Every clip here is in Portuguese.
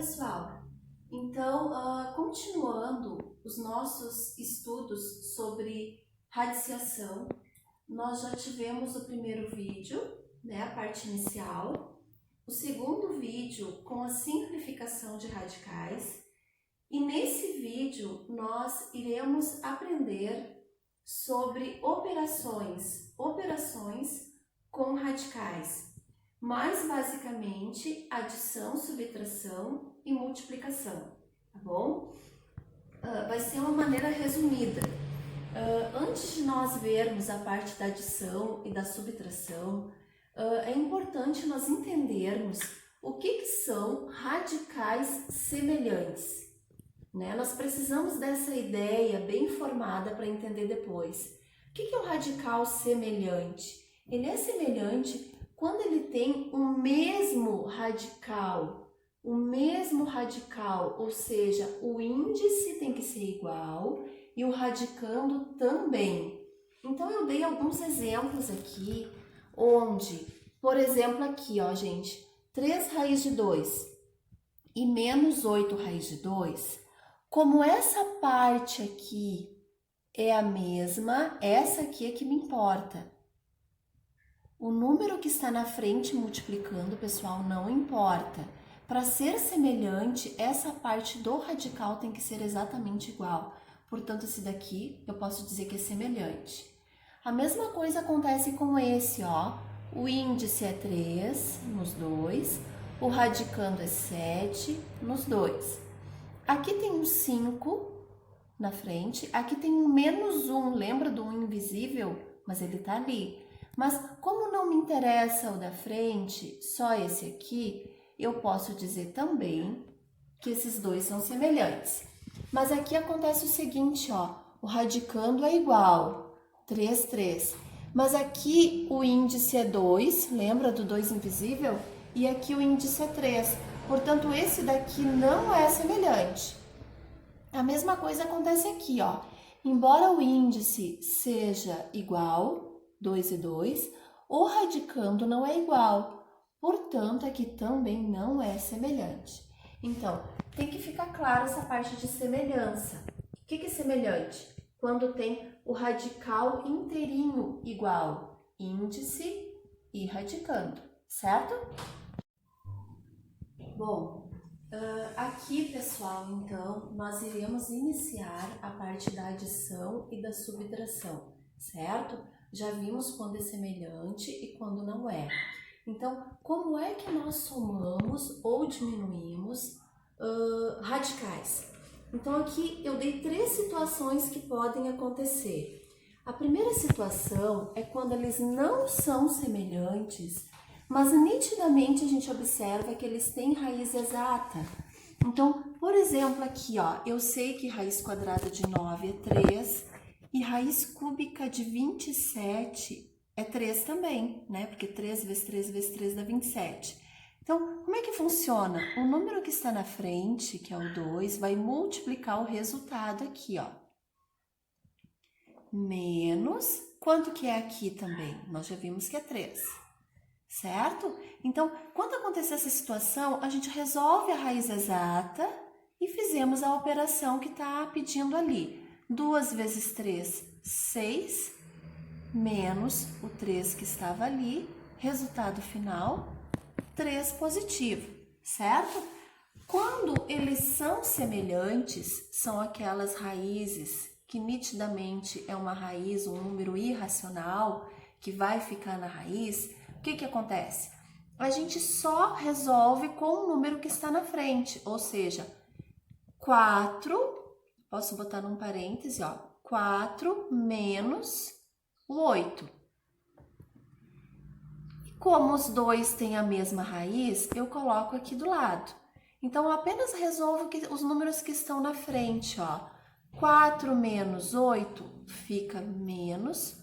pessoal? Então, continuando os nossos estudos sobre radiciação, nós já tivemos o primeiro vídeo, né, a parte inicial, o segundo vídeo com a simplificação de radicais, e nesse vídeo nós iremos aprender sobre operações com radicais, mais basicamente adição, subtração e multiplicação, tá bom? Vai ser uma maneira resumida. Antes de nós vermos a parte da adição e da subtração, é importante nós entendermos o que são radicais semelhantes, né? Nós precisamos dessa ideia bem formada para entender depois. O que é o radical semelhante? Ele é semelhante quando ele tem o mesmo radical, ou seja, o índice tem que ser igual e o radicando também. Então eu dei alguns exemplos aqui, onde, por exemplo, aqui, ó, gente, 3 raiz de 2 e menos 8 raiz de 2, como essa parte aqui é a mesma, essa aqui é que me importa. O número que está na frente multiplicando, pessoal, não importa. Para ser semelhante, essa parte do radical tem que ser exatamente igual. Portanto, esse daqui eu posso dizer que é semelhante. A mesma coisa acontece com esse, ó. O índice é 3 nos dois, o radicando é 7 nos dois. Aqui tem um 5 na frente, aqui tem um menos 1, lembra do 1 invisível? Mas ele tá ali. Mas como não me interessa o da frente, só esse aqui, eu posso dizer também que esses dois são semelhantes. Mas aqui acontece o seguinte, ó, o radicando é igual, 3, 3. Mas aqui o índice é 2, lembra do 2 invisível? E aqui o índice é 3. Portanto, esse daqui não é semelhante. A mesma coisa acontece aqui, ó. Embora o índice seja igual, 2 e 2, o radicando não é igual. Portanto, aqui também não é semelhante. Então, tem que ficar claro essa parte de semelhança. O que é semelhante? Quando tem o radical inteirinho igual, índice e radicando, certo? Bom, aqui, pessoal, então, nós iremos iniciar a parte da adição e da subtração, certo? Já vimos quando é semelhante e quando não é. Então, como é que nós somamos ou diminuímos radicais? Então, aqui eu dei 3 situações que podem acontecer. A primeira situação é quando eles não são semelhantes, mas nitidamente a gente observa que eles têm raiz exata. Então, por exemplo, aqui, ó, eu sei que raiz quadrada de 9 é 3 e raiz cúbica de 27 é 3 também, né? Porque 3 vezes 3 vezes 3 dá 27. Então, como é que funciona? O número que está na frente, que é o 2, vai multiplicar o resultado aqui, ó. Menos, quanto que é aqui também? Nós já vimos que é 3, certo? Então, quando acontecer essa situação, a gente resolve a raiz exata e fizemos a operação que está pedindo ali. 2 vezes 3, 6, menos o 3 que estava ali, resultado final, 3 positivo, certo? Quando eles são semelhantes, são aquelas raízes que nitidamente é uma raiz, um número irracional que vai ficar na raiz. O que acontece? A gente só resolve com o número que está na frente, ou seja, 4, posso botar num parêntese, ó, 4 menos o 8. E como os dois têm a mesma raiz, eu coloco aqui do lado. Então, eu apenas resolvo os números que estão na frente, ó. 4 menos 8 fica menos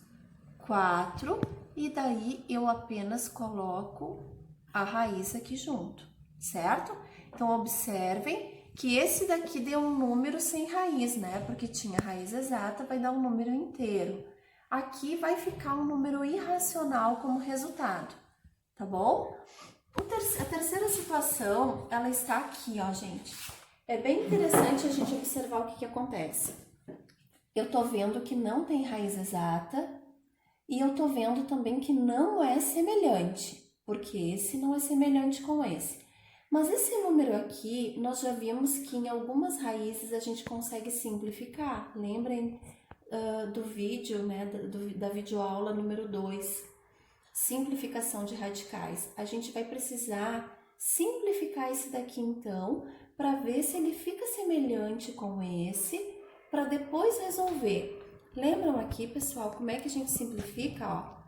4, e daí eu apenas coloco a raiz aqui junto, certo? Então, observem que esse daqui deu um número sem raiz, né? Porque tinha raiz exata, vai dar um número inteiro. Aqui vai ficar um número irracional como resultado, tá bom? A terceira situação, ela está aqui, ó, gente. É bem interessante a gente observar o que acontece. Eu tô vendo que não tem raiz exata e eu tô vendo também que não é semelhante, porque esse não é semelhante com esse. Mas esse número aqui, nós já vimos que em algumas raízes a gente consegue simplificar. Lembrem do vídeo, né, da videoaula número 2, simplificação de radicais. A gente vai precisar simplificar esse daqui então, para ver se ele fica semelhante com esse, para depois resolver. Lembram aqui, pessoal, como é que a gente simplifica? Ó,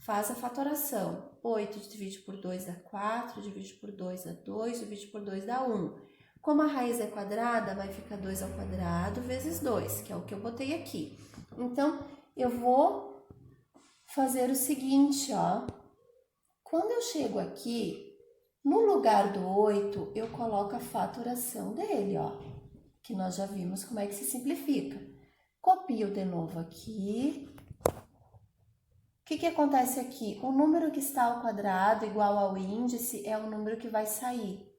faz a fatoração. 8 divide por 2 dá 4, divide por 2 dá 2, divide por 2 dá 1. Como a raiz é quadrada, vai ficar 2 ao quadrado vezes 2, que é o que eu botei aqui. Então, eu vou fazer o seguinte, ó. Quando eu chego aqui, no lugar do 8, eu coloco a fatoração dele, ó. Que nós já vimos como é que se simplifica. Copio de novo aqui. O que acontece aqui? O número que está ao quadrado igual ao índice é o número que vai sair,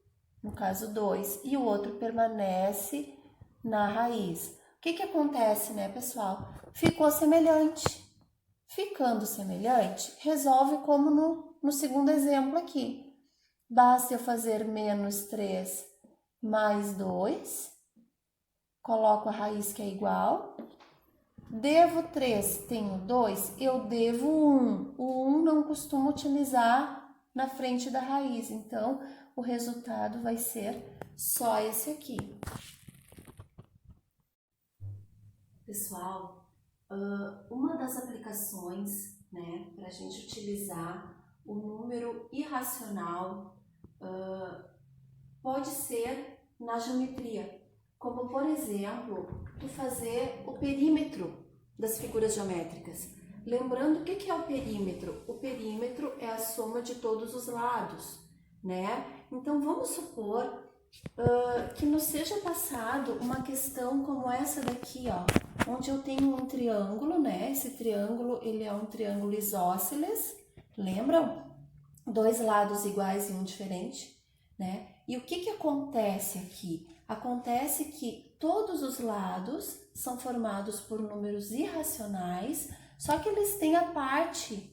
no caso 2, e o outro permanece na raiz. O que acontece, né, pessoal? Ficou semelhante. Ficando semelhante, resolve como no segundo exemplo aqui. Basta eu fazer menos 3 mais 2, coloco a raiz que é igual. Devo 3, tenho 2, eu devo 1. O 1 não costumo utilizar na frente da raiz, então o resultado vai ser só esse aqui. Pessoal, uma das aplicações, né, para a gente utilizar o número irracional pode ser na geometria, como por exemplo, tu fazer o perímetro das figuras geométricas. Lembrando o que é o perímetro? O perímetro é a soma de todos os lados, né? Então vamos supor que nos seja passado uma questão como essa daqui, ó, onde eu tenho um triângulo, né? Esse triângulo, ele é um triângulo isósceles, lembram? Dois lados iguais e um diferente, né? E o que acontece aqui? Acontece que todos os lados são formados por números irracionais, só que eles têm a parte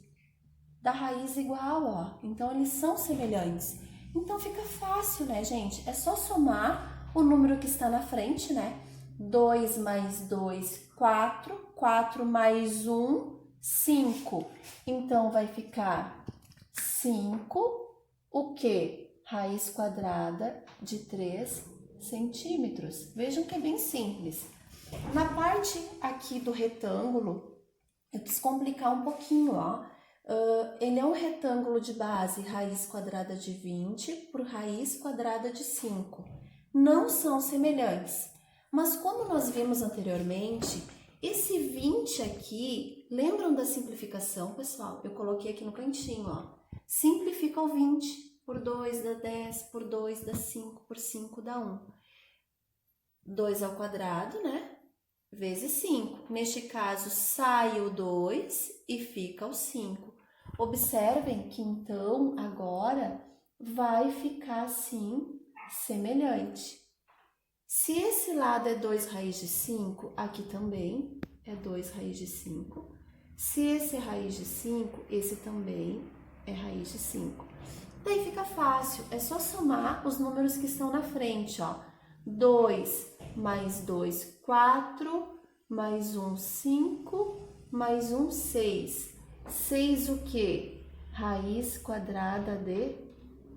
da raiz igual, ó. Então, eles são semelhantes. Então, fica fácil, né, gente? É só somar o número que está na frente, né? 2 mais 2, 4. 4 mais 1, 5. Então, vai ficar 5, o quê? Raiz quadrada de 3 centímetros. Vejam que é bem simples. Na parte aqui do retângulo, eu quis complicar um pouquinho, ó. Ele é um retângulo de base raiz quadrada de 20 por raiz quadrada de 5. Não são semelhantes, mas como nós vimos anteriormente, esse 20 aqui, lembram da simplificação, pessoal? Eu coloquei aqui no cantinho, ó. Simplifica o 20. Por 2 dá 10, por 2 dá 5, por 5 dá 1. 2 ao quadrado, né? Vezes 5. Neste caso, sai o 2 e fica o 5. Observem que, então, agora vai ficar, assim, semelhante. Se esse lado é 2 raiz de 5, aqui também é 2 raiz de 5. Se esse é raiz de 5, esse também é raiz de 5. Daí fica fácil, é só somar os números que estão na frente, ó. 2 mais 2, 4, mais 1, 5, mais 1, 6. 6 o quê? Raiz quadrada de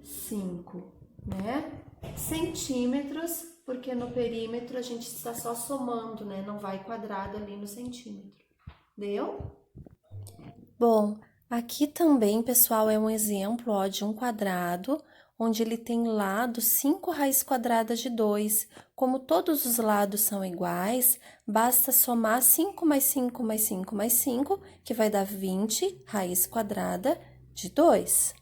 5, né? Centímetros, porque no perímetro a gente está só somando, né? Não vai quadrado ali no centímetro. Deu? Bom, aqui também, pessoal, é um exemplo, ó, de um quadrado, onde ele tem lado 5 raiz quadrada de 2. Como todos os lados são iguais, basta somar 5 mais 5 mais 5 mais 5, que vai dar 20 raiz quadrada de 2.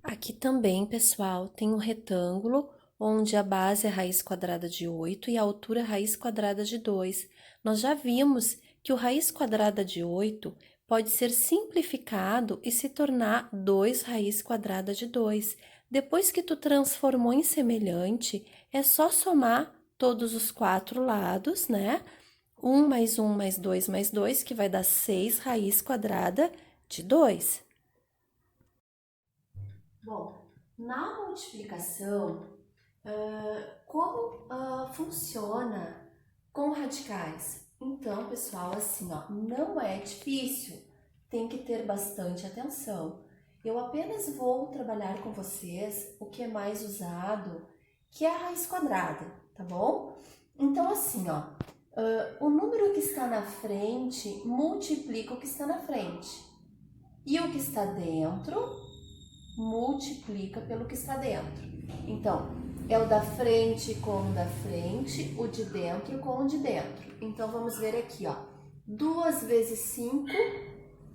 Aqui também, pessoal, tem um retângulo, onde a base é raiz quadrada de 8 e a altura é raiz quadrada de 2. Nós já vimos que o raiz quadrada de 8 pode ser simplificado e se tornar 2 raiz quadrada de 2. Depois que tu transformou em semelhante, é só somar todos os 4 lados, né? 1 mais 1 mais 2, que vai dar 6 raiz quadrada de 2. Bom, na multiplicação, como funciona com radicais? Então, pessoal, assim, ó, não é difícil, tem que ter bastante atenção. Eu apenas vou trabalhar com vocês o que é mais usado, que é a raiz quadrada, tá bom? Então, assim, ó, o número que está na frente multiplica o que está na frente. E o que está dentro multiplica pelo que está dentro. Então, é o da frente com o da frente, o de dentro com o de dentro. Então, vamos ver aqui, ó. 2 vezes 5,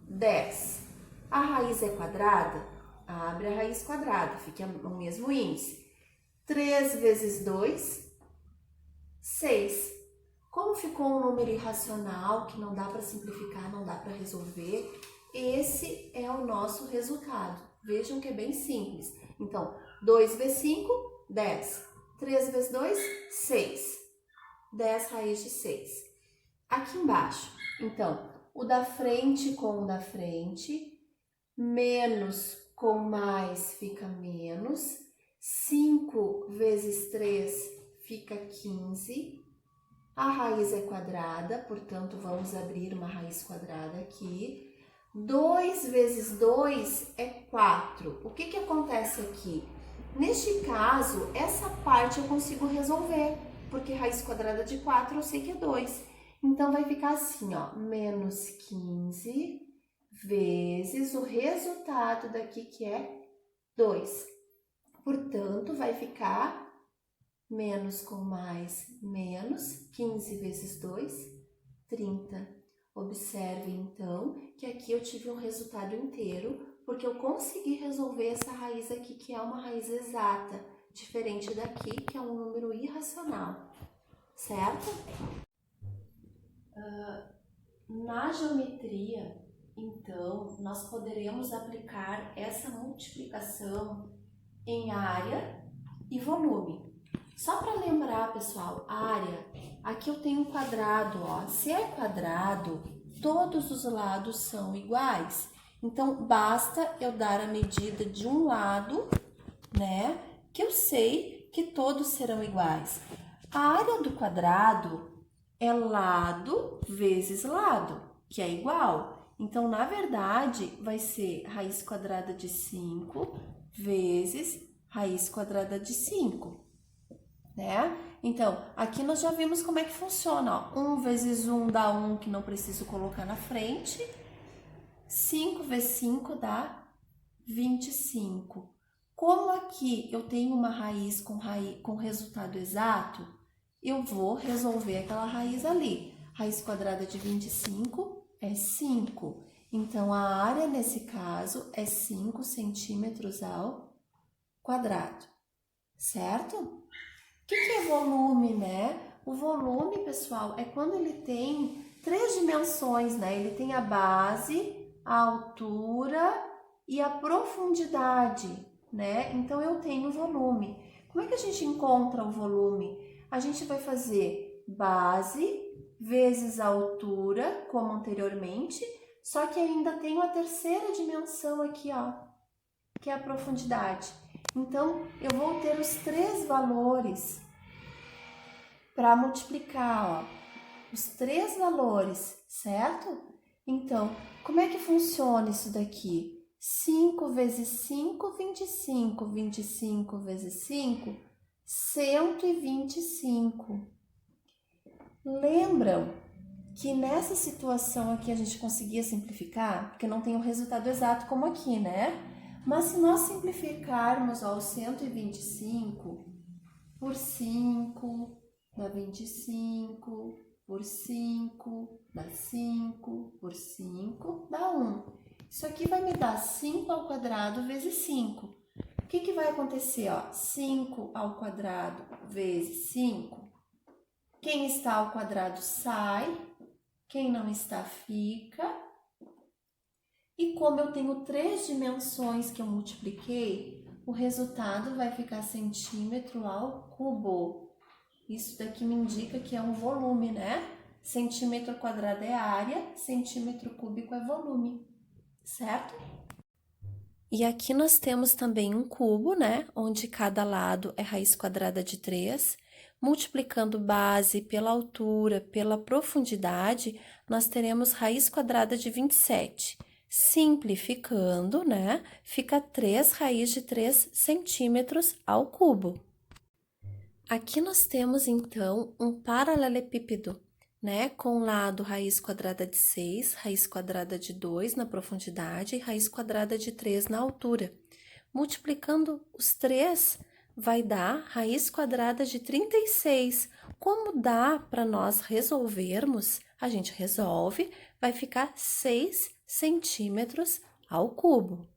10. A raiz é quadrada? Abre a raiz quadrada, fica o mesmo índice. 3 vezes 2, 6. Como ficou um número irracional, que não dá para simplificar, não dá para resolver, esse é o nosso resultado. Vejam que é bem simples. Então, 2 vezes 5, 10. 3 vezes 2, 6. 10 raiz de 6. Aqui embaixo, então, o da frente com o da frente, menos com mais fica menos. 5 vezes 3 fica 15. A raiz é quadrada, portanto, vamos abrir uma raiz quadrada aqui. 2 vezes 2 é 4. O que acontece aqui? Neste caso, essa parte eu consigo resolver, porque raiz quadrada de 4 eu sei que é 2. Então, vai ficar assim, ó, menos 15 vezes o resultado daqui, que é 2. Portanto, vai ficar menos com mais, menos, 15 vezes 2, 30. Observe, então, que aqui eu tive um resultado inteiro, porque eu consegui resolver essa raiz aqui, que é uma raiz exata, diferente daqui, que é um número irracional, certo? Na geometria, então, nós poderemos aplicar essa multiplicação em área e volume. Só para lembrar, pessoal, área, aqui eu tenho um quadrado, ó. Se é quadrado, todos os lados são iguais. Então, basta eu dar a medida de um lado, né, que eu sei que todos serão iguais. A área do quadrado é lado vezes lado, que é igual. Então, na verdade, vai ser raiz quadrada de 5 vezes raiz quadrada de 5. Né? Então, aqui nós já vimos como é que funciona. Ó. 1 vezes 1 dá 1, que não preciso colocar na frente. 5 vezes 5 dá 25. Como aqui eu tenho uma raiz com resultado exato, eu vou resolver aquela raiz ali. Raiz quadrada de 25 é 5. Então, a área, nesse caso, é 5 centímetros ao quadrado. Certo? O que é volume, né? O volume, pessoal, é quando ele tem 3 dimensões, né? Ele tem a base, a altura e a profundidade, né? Então, eu tenho volume. Como é que a gente encontra o volume? A gente vai fazer base vezes a altura, como anteriormente, só que ainda tenho a terceira dimensão aqui, ó, que é a profundidade. Então, eu vou ter os 3 valores para multiplicar, ó, os 3 valores, certo? Então, como é que funciona isso daqui? 5 vezes 5, 25. 25 vezes 5, 125. Lembram que nessa situação aqui a gente conseguia simplificar? Porque não tem um resultado exato como aqui, né? Mas se nós simplificarmos, ó, o 125 por 5, dá 25, por 5, dá 5, por 5, dá 1. Isso aqui vai me dar 5 ao quadrado vezes 5. O que vai acontecer? Ó? 5 ao quadrado vezes 5. Quem está ao quadrado sai, quem não está fica. E como eu tenho 3 dimensões que eu multipliquei, o resultado vai ficar centímetro ao cubo. Isso daqui me indica que é um volume, né? Centímetro quadrado é área, centímetro cúbico é volume, certo? E aqui nós temos também um cubo, né? Onde cada lado é raiz quadrada de 3. Multiplicando base pela altura, pela profundidade, nós teremos raiz quadrada de 27. Simplificando, né? Fica 3 raiz de 3 centímetros ao cubo. Aqui nós temos, então, um paralelepípedo, né? Com lado raiz quadrada de 6, raiz quadrada de 2 na profundidade e raiz quadrada de 3 na altura. Multiplicando os 3, vai dar raiz quadrada de 36. Como dá para nós resolvermos? A gente resolve, vai ficar 6 centímetros ao cubo.